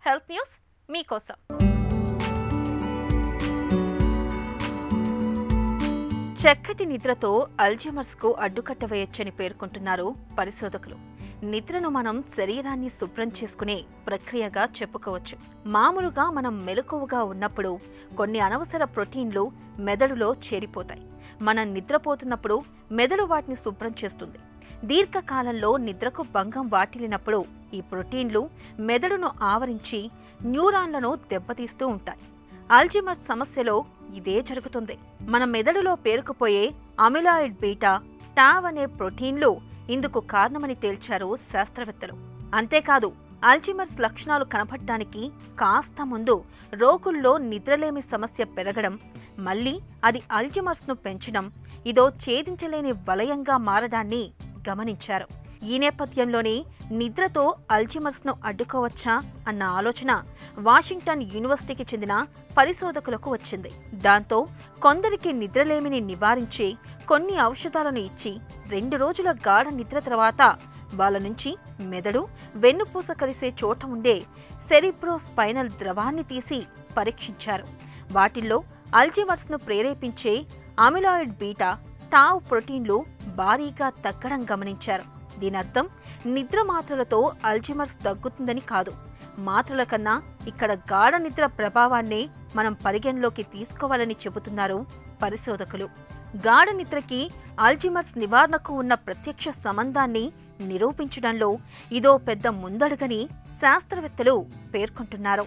Health news మీకోసం. చక్కటి నిద్రతో అల్జీమర్స్కు అడ్డుకట్ట వేయొచ్చని పేర్కొంటున్నారు పరిశోధకులు. నిద్రను మనం శరీరాన్ని శుభ్రం చేసుకునే ప్రక్రియగా చెప్పుకోవచ్చు. మామూలుగా మనం మెలకువగా ఉన్నప్పుడు కొన్ని అనవసర ప్రోటీన్లు మెదడులో చేరిపోతాయి. మనం నిద్రపోతున్నప్పుడు మెదడు వాటిని శుభ్రం చేస్తుంది. దీర్ఘకాలంలో నిద్రకు భంగం వాటిల్లినప్పుడు ఈ ప్రోటీన్లు మెదడును ఆవరించి న్యూరాన్లను దెబ్బతీస్తూ ఉంటాయి. అల్జీమర్స్ సమస్యలో ఇదే జరుగుతుంది. మన మెదడులో పేరుకుపోయే అమిలాయిడ్ బీటా, టావ్ అనే ప్రోటీన్లు ఇందుకు కారణమని తేల్చారు శాస్త్రవేత్తలు. అంతేకాదు, అల్జీమర్స్ లక్షణాలు కనపడటానికి కాస్త ముందు రోగుల్లో నిద్రలేమి సమస్య పెరగడం, మళ్లీ అది అల్జీమర్స్ను పెంచడం, ఇదో ఛేదించలేని వలయంగా మారడాన్ని గమనించారు. ఈ నేపథ్యంలోనే నిద్రతో అల్జీమర్స్ను అడ్డుకోవచ్చా అన్న ఆలోచన వాషింగ్టన్ యూనివర్సిటీకి చెందిన పరిశోధకులకు వచ్చింది. దాంతో కొందరికి నిద్రలేమిని నివారించే కొన్ని ఔషధాలను ఇచ్చి 2 రోజుల గాఢ నిద్ర తర్వాత వాళ్ళ నుంచి మెదడు, వెన్నుపూస కలిసే చోట ఉండే సెరిబ్రోస్పైనల్ ద్రవాన్ని తీసి పరీక్షించారు. వాటిల్లో అల్జీమర్స్ను ప్రేరేపించే అమిలాయిడ్ బీటా, టావ్ ప్రోటీన్లు భారీగా తగ్గడం గమనించారు. దీనర్థం నిద్ర మాత్రలతో అల్జీమర్స్ తగ్గుతుందని కాదు. మాత్రల కన్నా ఇక్కడ గాఢ నిద్ర ప్రభావాన్నే మనం పరిగణలోకి తీసుకోవాలని చెబుతున్నారు పరిశోధకులు. గాఢ నిద్రకి అల్జీమర్స్ నివారణకు ఉన్న ప్రత్యక్ష సంబంధాన్ని నిరూపించడంలో ఇదో పెద్ద ముందడుగని శాస్త్రవేత్తలు పేర్కొంటున్నారు.